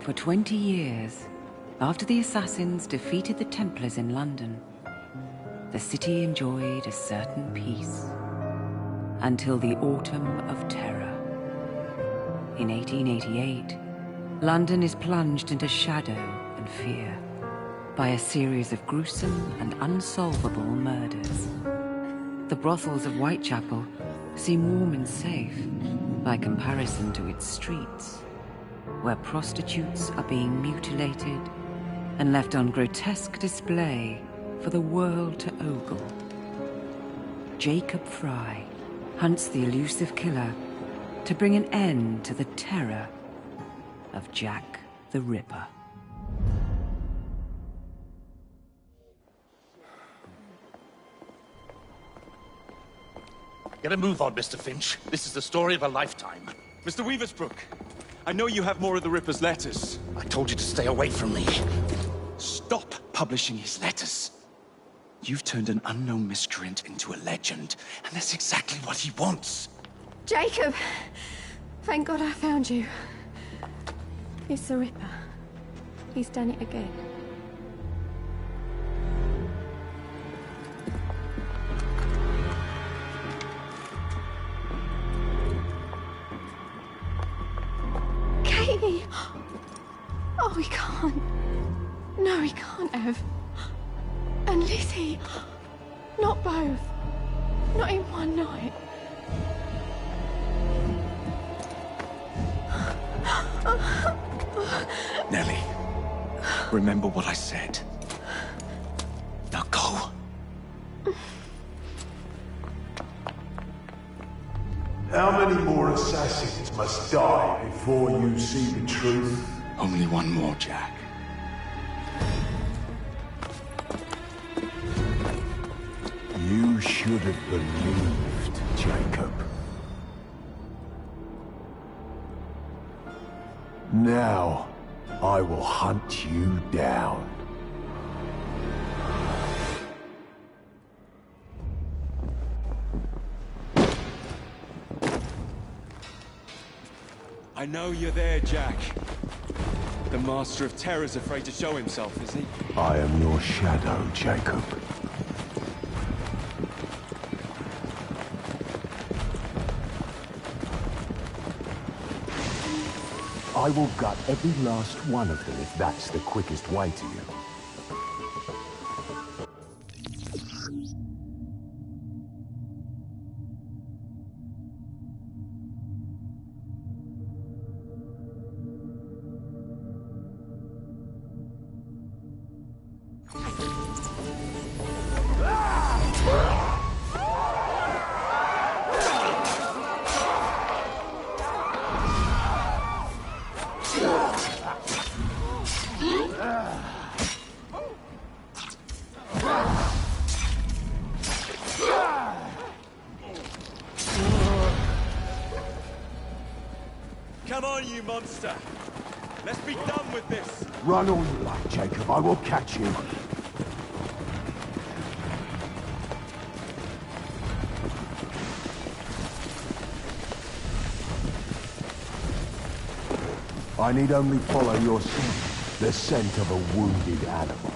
For 20 years, after the assassins defeated the Templars in London, the city enjoyed a certain peace. Until the Autumn of Terror. In 1888, London is plunged into shadow and fear by a series of gruesome and unsolvable murders. The brothels of Whitechapel seem warm and safe by comparison to its streets, where prostitutes are being mutilated and left on grotesque display for the world to ogle. Jacob Fry hunts the elusive killer to bring an end to the terror of Jack the Ripper. Get a move on, Mr. Finch. This is the story of a lifetime. Mr. Weaversbrook, I know you have more of the Ripper's letters. I told you to stay away from me. Stop publishing his letters. You've turned an unknown miscreant into a legend, and that's exactly what he wants. Jacob! Thank God I found you. It's the Ripper. He's done it again. Katie! Oh, he can't. No, he can't have. And Lizzie. Not both. Not in one night. Nellie, remember what I said. Now go. How many more assassins must die before you see the truth? Only one more, Jack. You should have believed, Jacob. Now, I will hunt you down. I know you're there, Jack. The Master of Terror's afraid to show himself, is he? I am your shadow, Jacob. I will gut every last one of them if that's the quickest way to you. Come on, you monster! Let's be done with this! Run all you like, Jacob. I will catch you. I need only follow your scent, the scent of a wounded animal.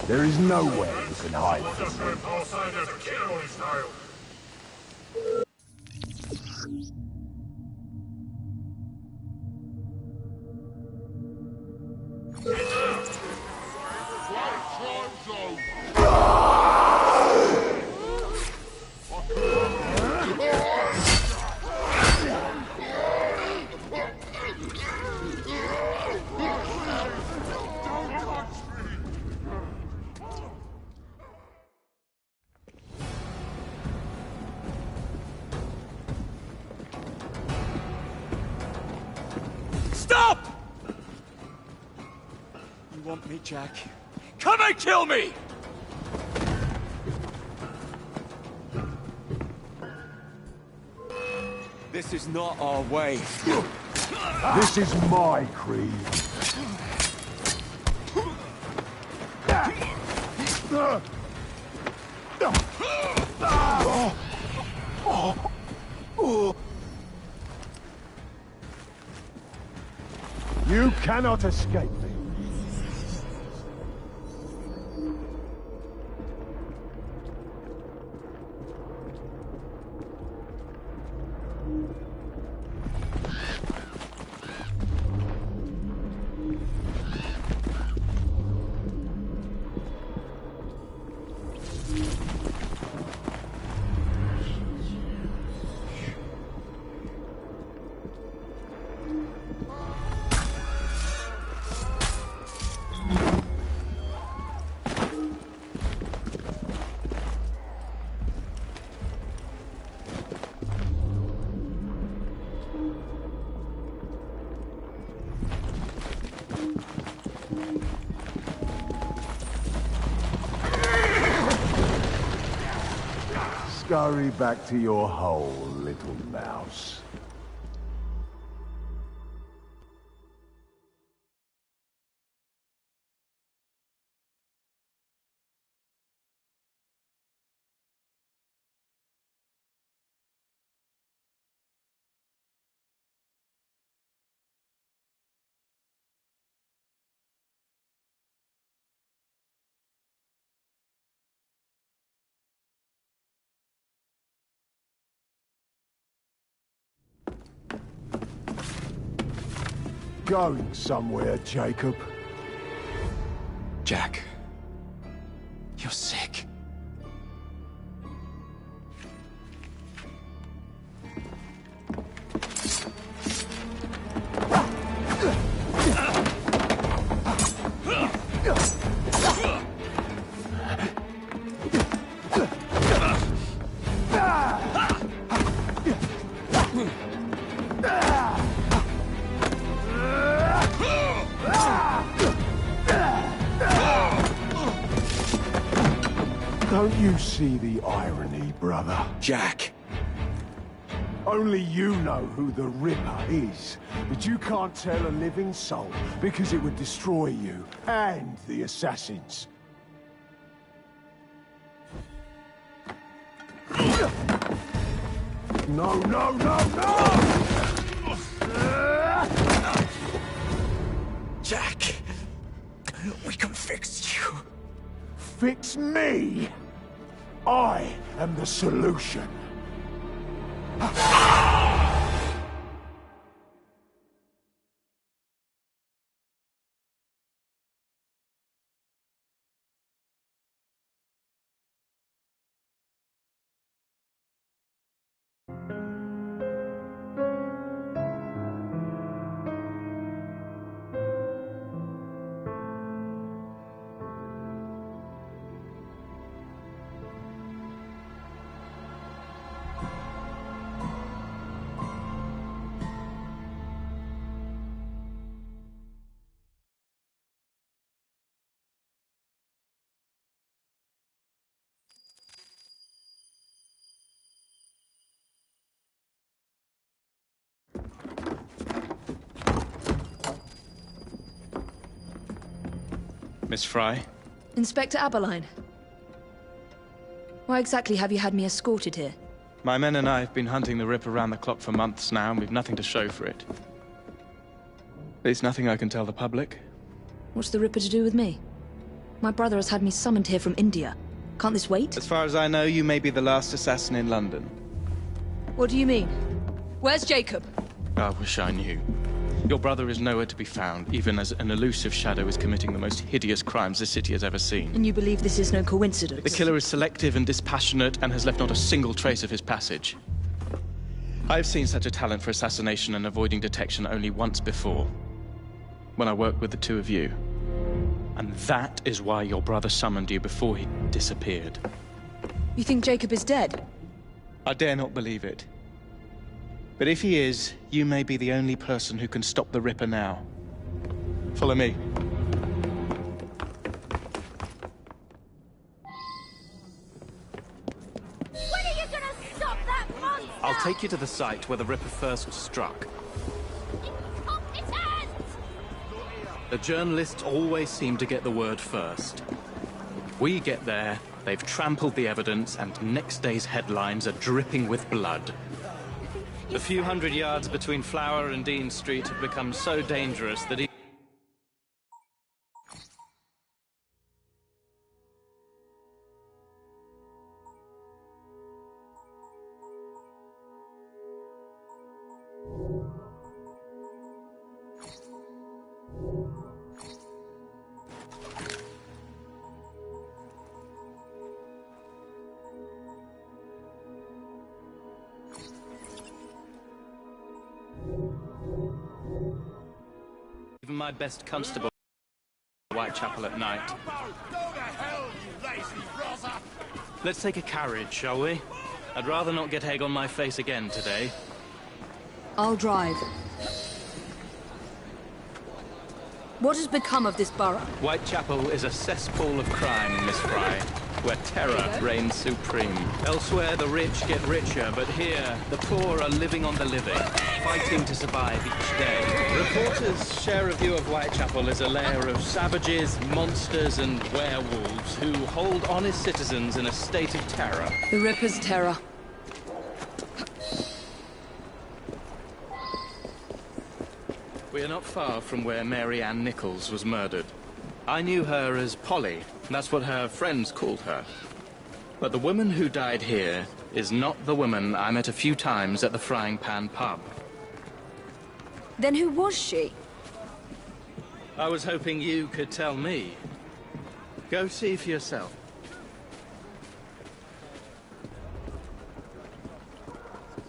There is nowhere you can hide from me. Stop! You want me, Jack? Come and kill me! This is not our way. This is my creed. Oh. 'Cause You cannot escape me. Scurry back to your hole, little mouse. Going somewhere, Jacob? Jack, you're sick. Don't you see the irony, brother? Jack! Only you know who the Ripper is, but you can't tell a living soul because it would destroy you and the assassins. No, no, no, no! Jack! We can fix you. Fix me? I am the solution. Miss Fry? Inspector Aberline. Why exactly have you had me escorted here? My men and I have been hunting the Ripper around the clock for months now, and we've nothing to show for it. There's nothing I can tell the public. What's the Ripper to do with me? My brother has had me summoned here from India. Can't this wait? As far as I know, you may be the last assassin in London. What do you mean? Where's Jacob? I wish I knew. Your brother is nowhere to be found, even as an elusive shadow is committing the most hideous crimes this city has ever seen. And you believe this is no coincidence? The killer is selective and dispassionate and has left not a single trace of his passage. I've seen such a talent for assassination and avoiding detection only once before, when I worked with the two of you. And that is why your brother summoned you before he disappeared. You think Jacob is dead? I dare not believe it. But if he is, you may be the only person who can stop the Ripper now. Follow me. When are you gonna stop that monster? I'll take you to the site where the Ripper first struck. Incompetent! The journalists always seem to get the word first. We get there, they've trampled the evidence, and next day's headlines are dripping with blood. The few hundred yards between Flower and Dean Street have become so dangerous that even my best constable Whitechapel at night. Let's take a carriage, shall we? I'd rather not get egg on my face again today. I'll drive. What has become of this borough? Whitechapel is a cesspool of crime, Miss Fry, where terror reigns supreme. Elsewhere, the rich get richer, but here, the poor are living on the living, fighting to survive each day. Reporters share a view of Whitechapel as a lair of savages, monsters, and werewolves who hold honest citizens in a state of terror. The Ripper's terror. We are not far from where Mary Ann Nichols was murdered. I knew her as Polly. That's what her friends called her. But the woman who died here is not the woman I met a few times at the Frying Pan pub. Then who was she? I was hoping you could tell me. Go see for yourself.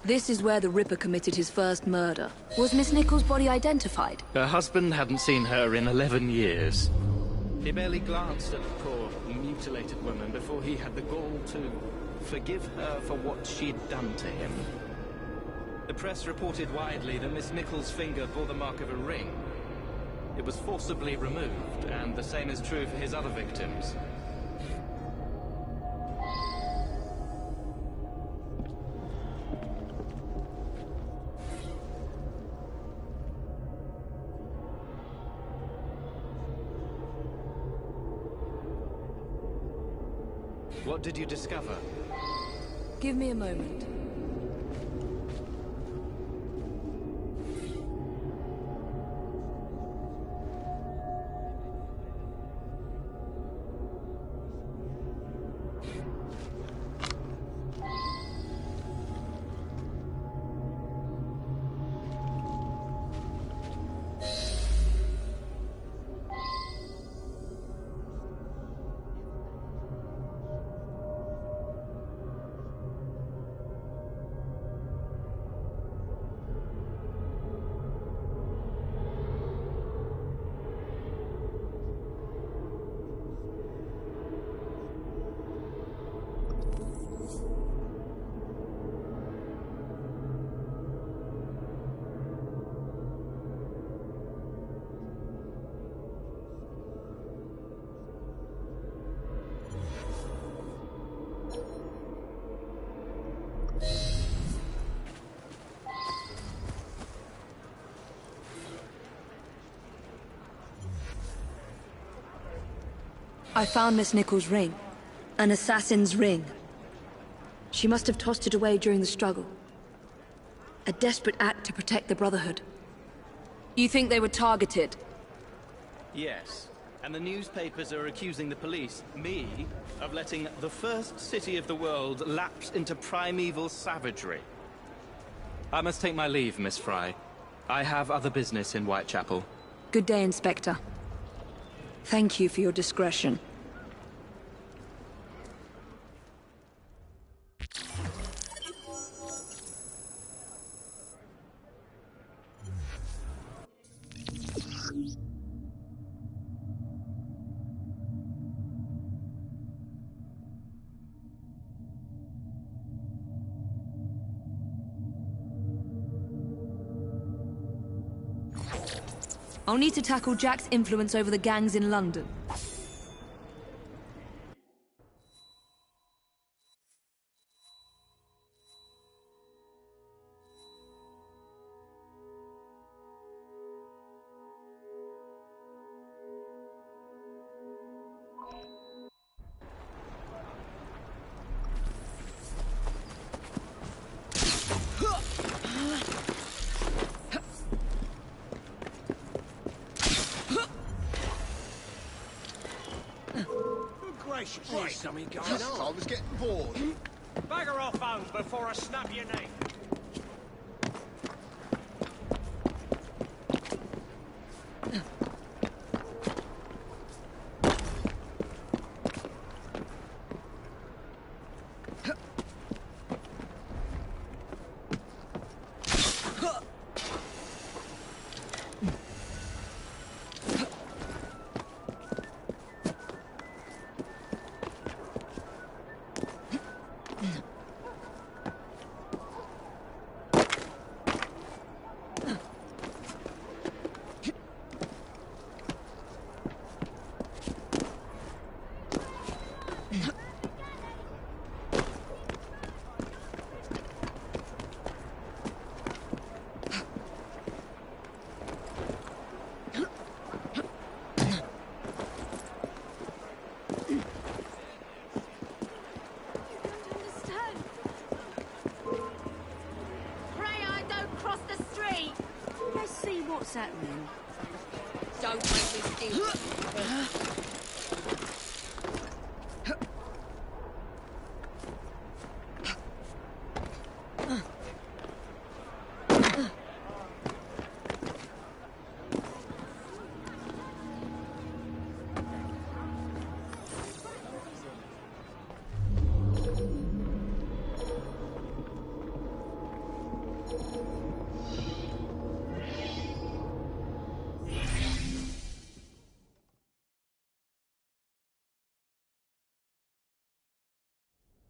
This is where the Ripper committed his first murder. Was Miss Nichols' body identified? Her husband hadn't seen her in 11 years. He barely glanced at the poor, mutilated woman before he had the gall to forgive her for what she'd done to him. The press reported widely that Miss Nichols' finger bore the mark of a ring. It was forcibly removed, and the same is true for his other victims. What did you discover? Give me a moment. I found Miss Nichols' ring. An assassin's ring. She must have tossed it away during the struggle. A desperate act to protect the Brotherhood. You think they were targeted? Yes. And the newspapers are accusing the police, me, of letting the first city of the world lapse into primeval savagery. I must take my leave, Miss Fry. I have other business in Whitechapel. Good day, Inspector. Thank you for your discretion. I'll need to tackle Jack's influence over the gangs in London. something going on. I was getting bored. Bagger off, Holmes, before I snap your neck. What's happening? Don't make me steal.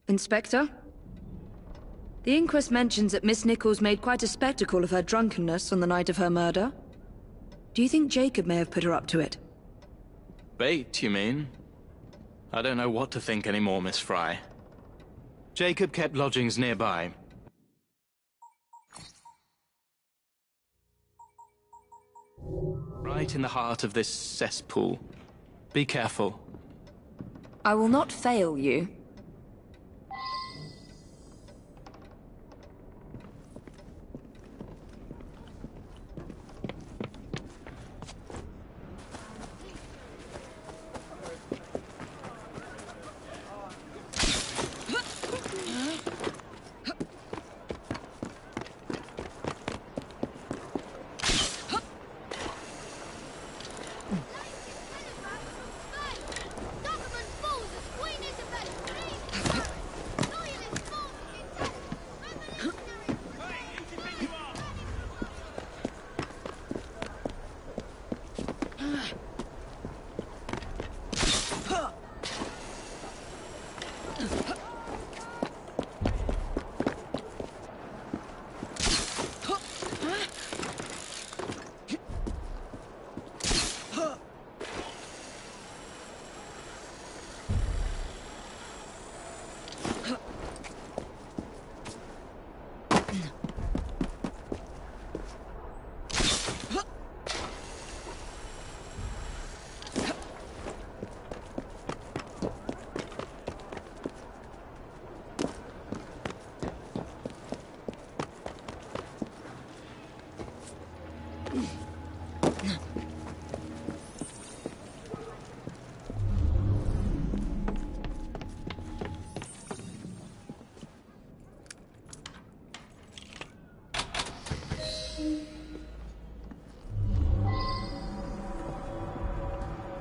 Inspector? The inquest mentions that Miss Nichols made quite a spectacle of her drunkenness on the night of her murder. Do you think Jacob may have put her up to it? Bait, you mean? I don't know what to think anymore, Miss Fry. Jacob kept lodgings nearby. Right in the heart of this cesspool. Be careful. I will not fail you.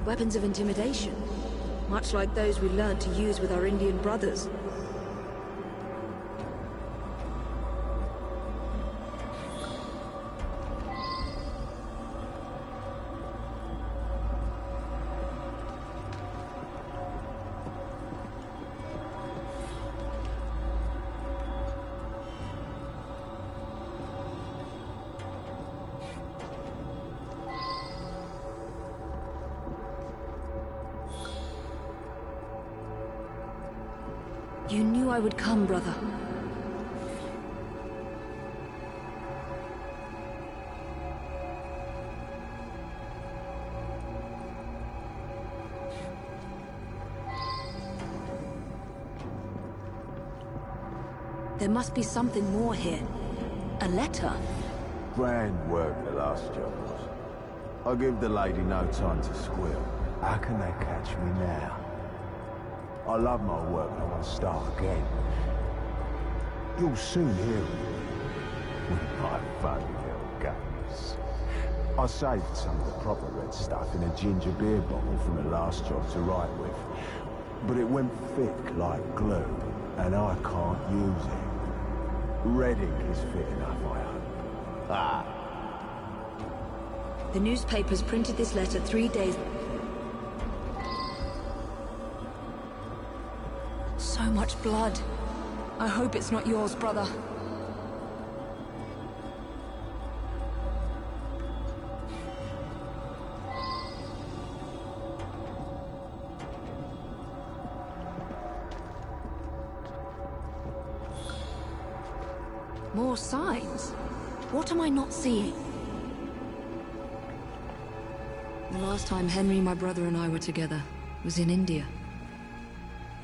Weapons of intimidation, much like those we learned to use with our Indian brothers. You knew I would come, brother. There must be something more here. A letter. Grand work the last job was. I'll give the lady no time to squeal. How can they catch me now? I love my work and I want to start again. You'll soon hear of me with my funny little games. I saved some of the proper red stuff in a ginger beer bottle from the last job to write with. But it went thick like glue, and I can't use it. Red ink is fit enough, I hope. Ah. The newspapers printed this letter 3 days... So much blood. I hope it's not yours, brother. More signs? What am I not seeing? The last time Henry, my brother, and I were together was in India.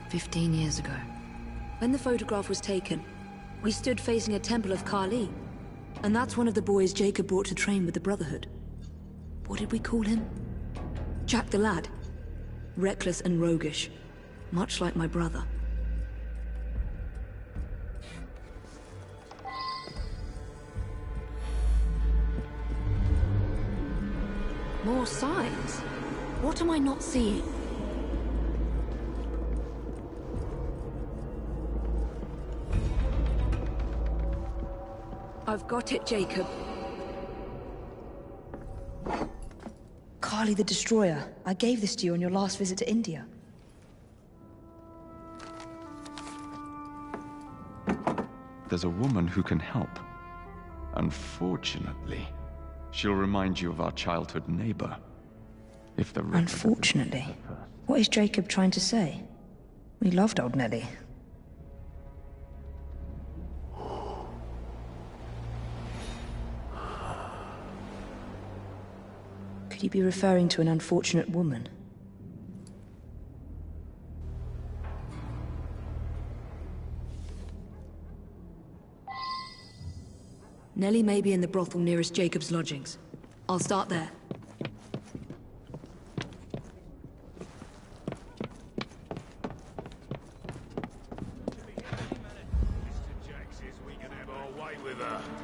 15 years ago. When the photograph was taken, we stood facing a temple of Kali. And that's one of the boys Jacob brought to train with the Brotherhood. What did we call him? Jack the Lad. Reckless and roguish. Much like my brother. More signs? What am I not seeing? I've got it, Jacob. Kali the Destroyer. I gave this to you on your last visit to India. There's a woman who can help. Unfortunately, she'll remind you of our childhood neighbor. If the Unfortunately? What is Jacob trying to say? We loved old Nelly. Could he be referring to an unfortunate woman? Nelly may be in the brothel nearest Jacob's lodgings. I'll start there.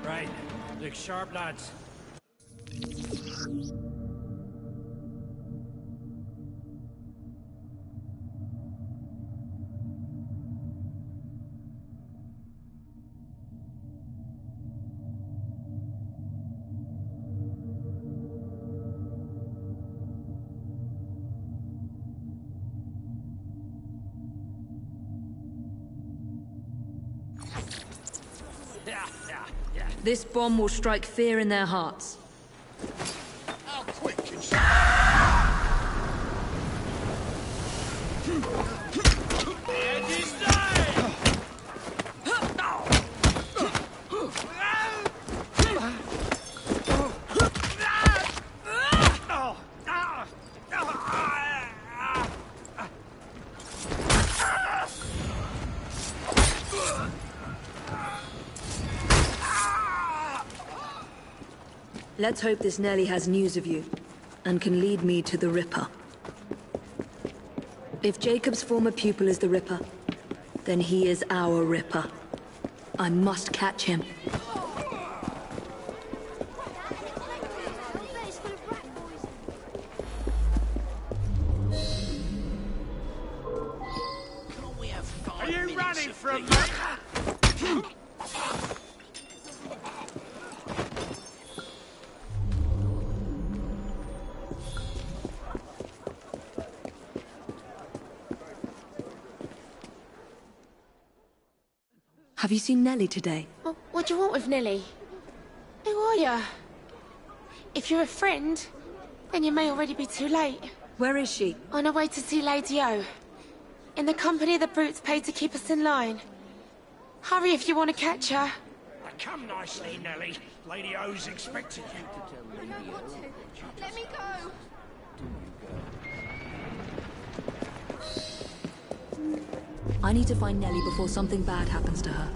Right. Look sharp, lads. This bomb will strike fear in their hearts. How quick can she... Let's hope this Nelly has news of you, and can lead me to the Ripper. If Jacob's former pupil is the Ripper, then he is our Ripper. I must catch him. Are you running from me? Have you seen Nelly today? What do you want with Nelly? Who are you? If you're a friend, then you may already be too late. Where is she? On her way to see Lady O. In the company the brutes paid to keep us in line. Hurry if you want to catch her. Come nicely, Nelly. Lady O's expecting you. I don't want to. Let me go. I need to find Nelly before something bad happens to her.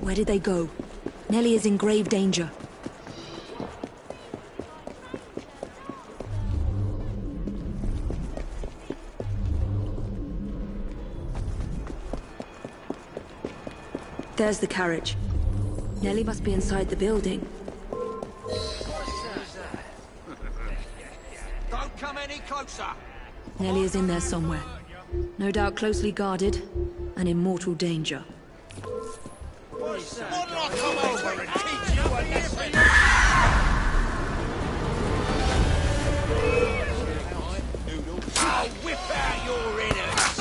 Where did they go? Nellie is in grave danger. There's the carriage. Nellie must be inside the building. Don't come any closer! Nellie is in there somewhere. No doubt closely guarded and in mortal danger. What'll I come over and teach you a lesson? I'll whip out your innards!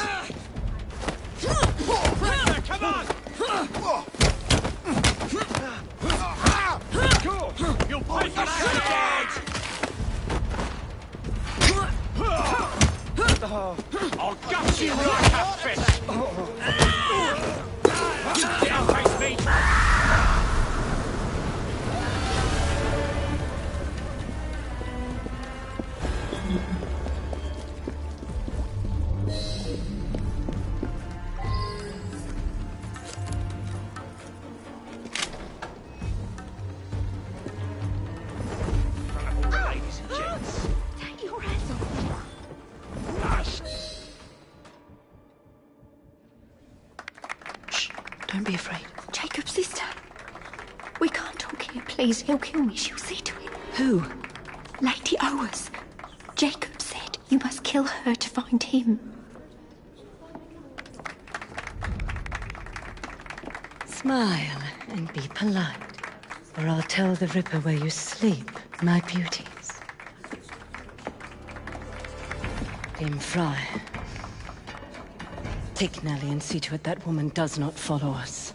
Come on! You'll pay for that! I'll gut you like a fish! It'll taste me! Ladies and gents. Take your hands off. Shh, don't be afraid. Jacob's sister. We can't talk here, please. He'll kill me. She'll see to it. Who? Lady Owers. Jacob said you must kill her to find him. Smile and be polite, or I'll tell the Ripper where you sleep, my beauties. Dame Fry. Take Nellie and see to it that woman does not follow us.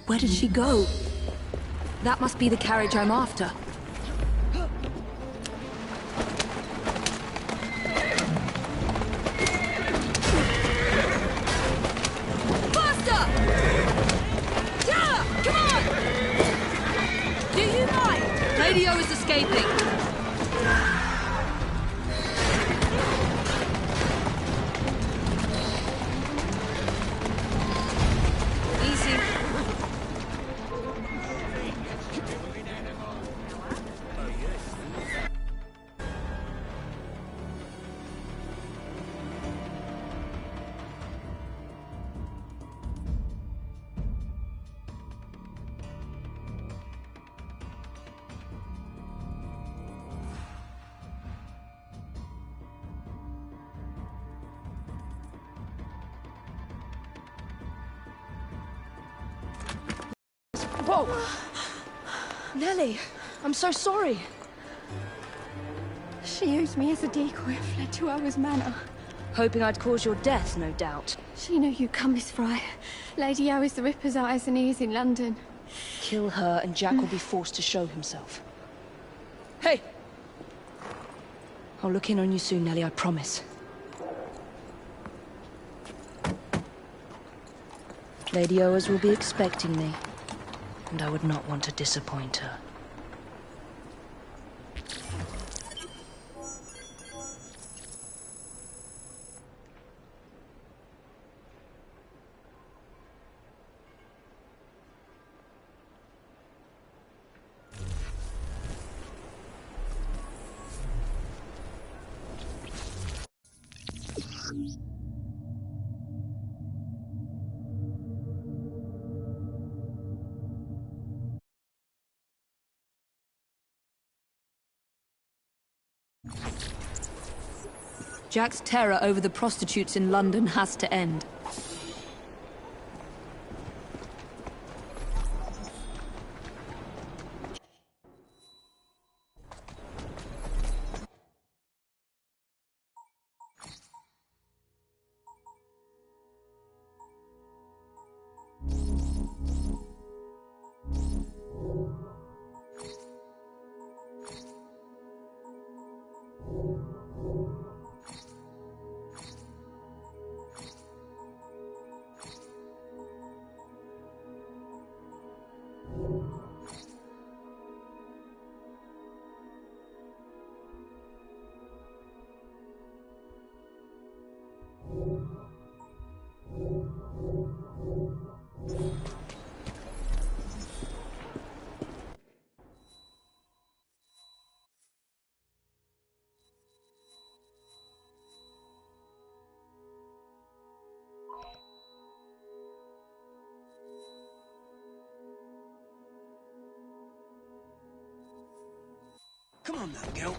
Where did she go? That must be the carriage I'm after. Faster! Yeah! Come on! Do you mind? Lady O is escaping. Easy. Whoa! Nellie, I'm so sorry. She used me as a decoy and fled to Owers Manor. Hoping I'd cause your death, no doubt. She knew you'd come, Miss Fry. Lady O is the Ripper's eyes and ears in London. Kill her and Jack will be forced to show himself. Hey! I'll look in on you soon, Nellie, I promise. Lady Owers will be expecting me, and I would not want to disappoint her. Jack's terror over the prostitutes in London has to end. Come on now, girl.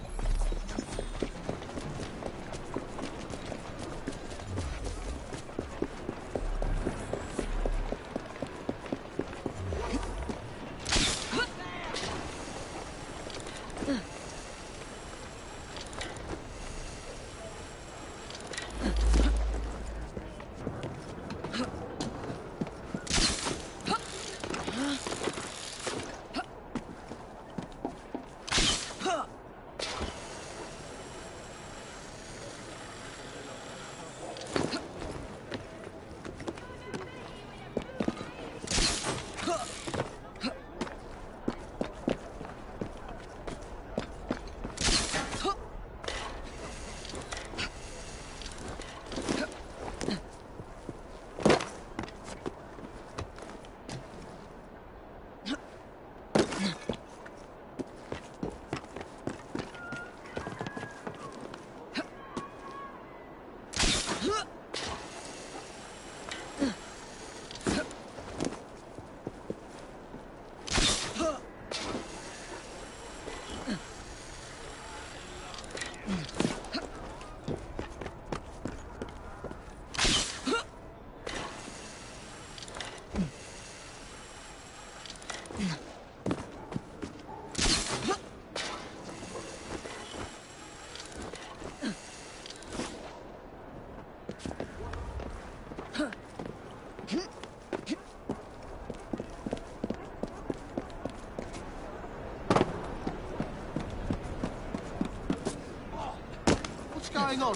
What's going on?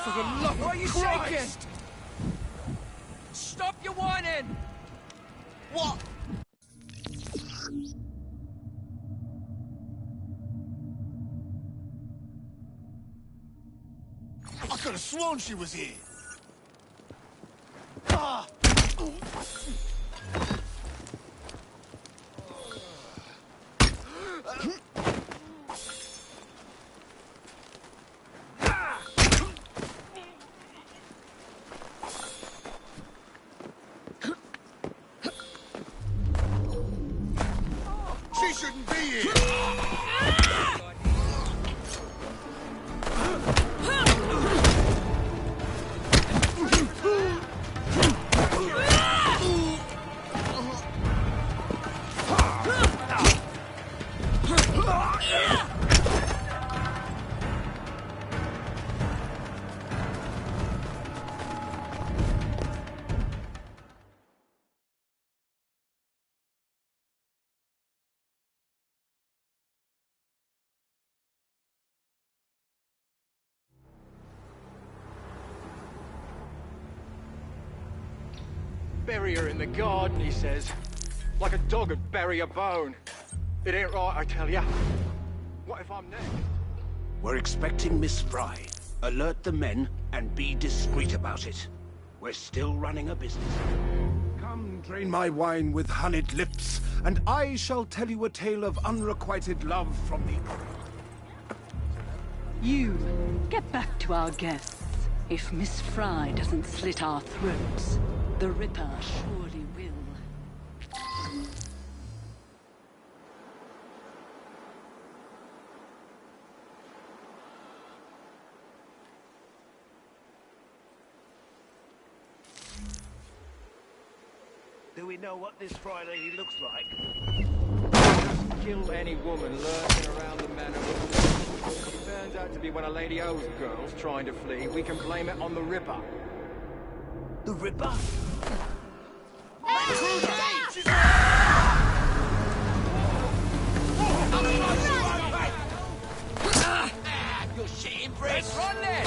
For the love of Christ! Why are you shaking? Stop your whining! What? I could have sworn she was here. Ah! She shouldn't be here. Bury her in the garden, he says. Like a dog would bury a bone. It ain't right, I tell ya. What if I'm next? We're expecting Miss Fry. Alert the men and be discreet about it. We're still running a business. Come, drain my wine with honeyed lips, and I shall tell you a tale of unrequited love from the... You, get back to our guests. If Miss Fry doesn't slit our throats, the Ripper surely will. Do we know what this Fry lady looks like? Just kill any woman lurking around the manor. If it turns out to be one of Lady O's girls trying to flee, we can blame it on the Ripper. The Ripper? You're shitting bricks! Let's run then!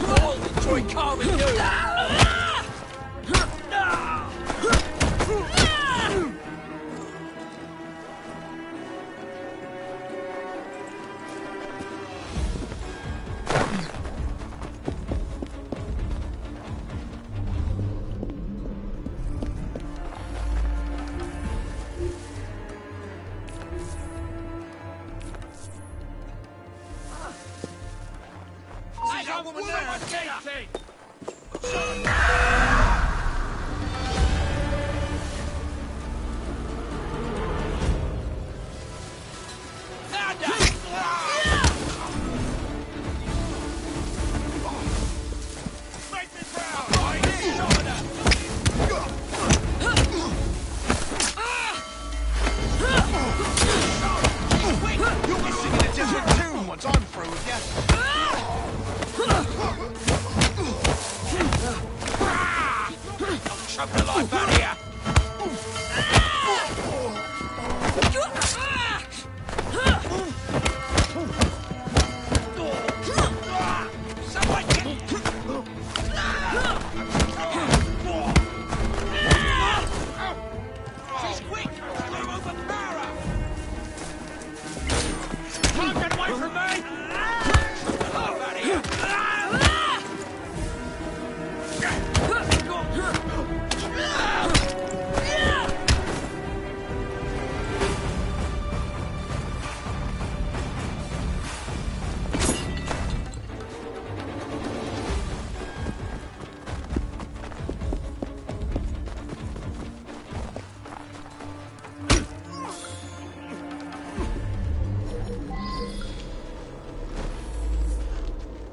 All enjoy calming you!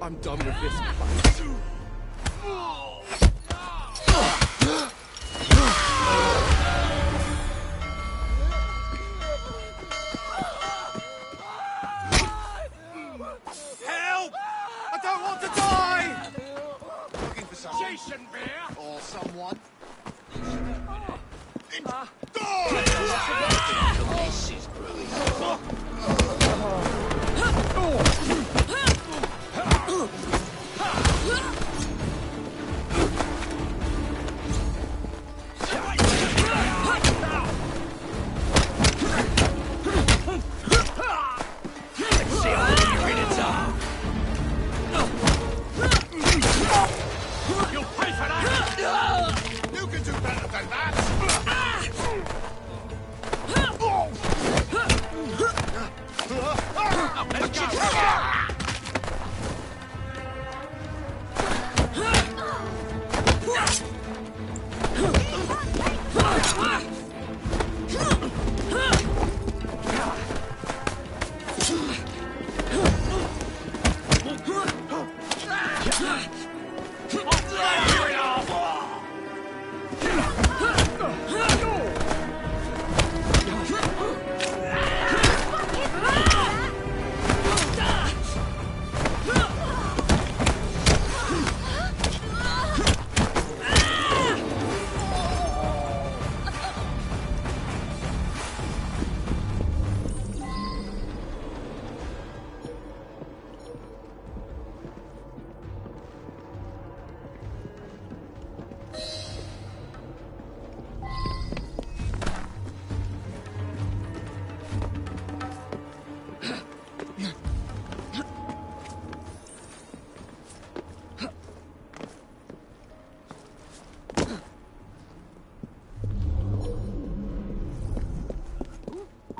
I'm done with this. Help! I don't want to die! Looking for something. decent beer? Or someone? This is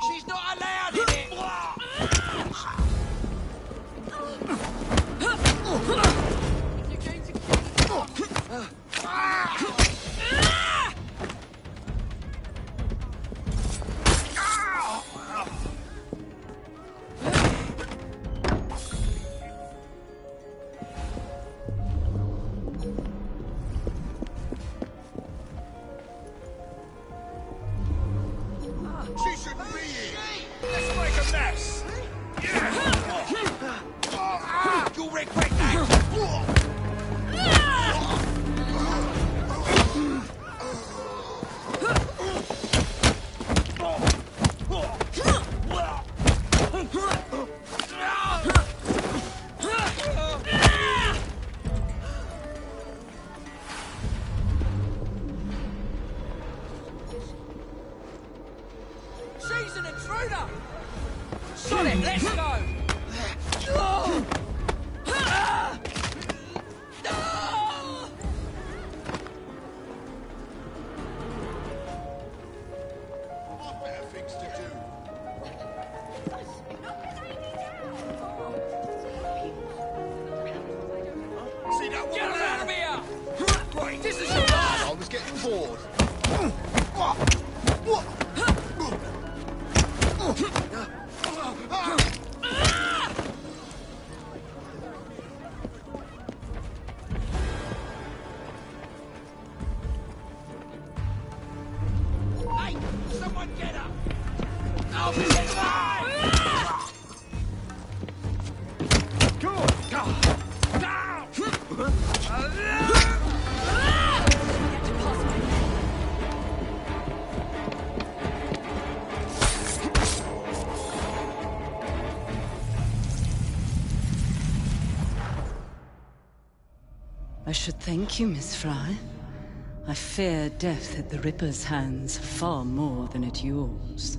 She's not allowed in it! She shouldn't be here! Let's make a mess! Yeah! You'll regret that! She's an intruder! Shut it, let's go! I've better things to do. See that one? Get her out of here! Right, this is your line. I was getting bored. Hey, someone get her! I'll be alive! I should thank you, Miss Fry. I fear death at the Ripper's hands far more than at yours.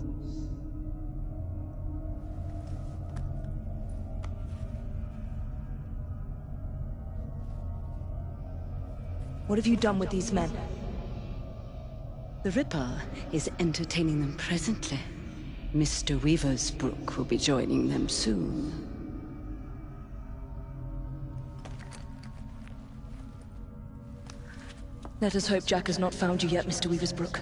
What have you done with these men? The Ripper is entertaining them presently. Mr. Weaversbrook will be joining them soon. Let us hope Jack has not found you yet, Mr. Weaversbrook.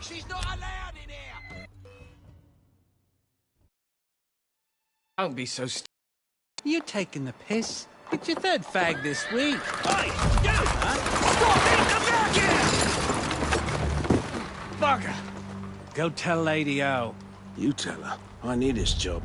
She's not allowed in here! Don't be so You taking the piss? It's your third fag this week. Hey! You! Stop it! Come back here! Bugger! Go tell Lady O. You tell her. I need this job.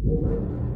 You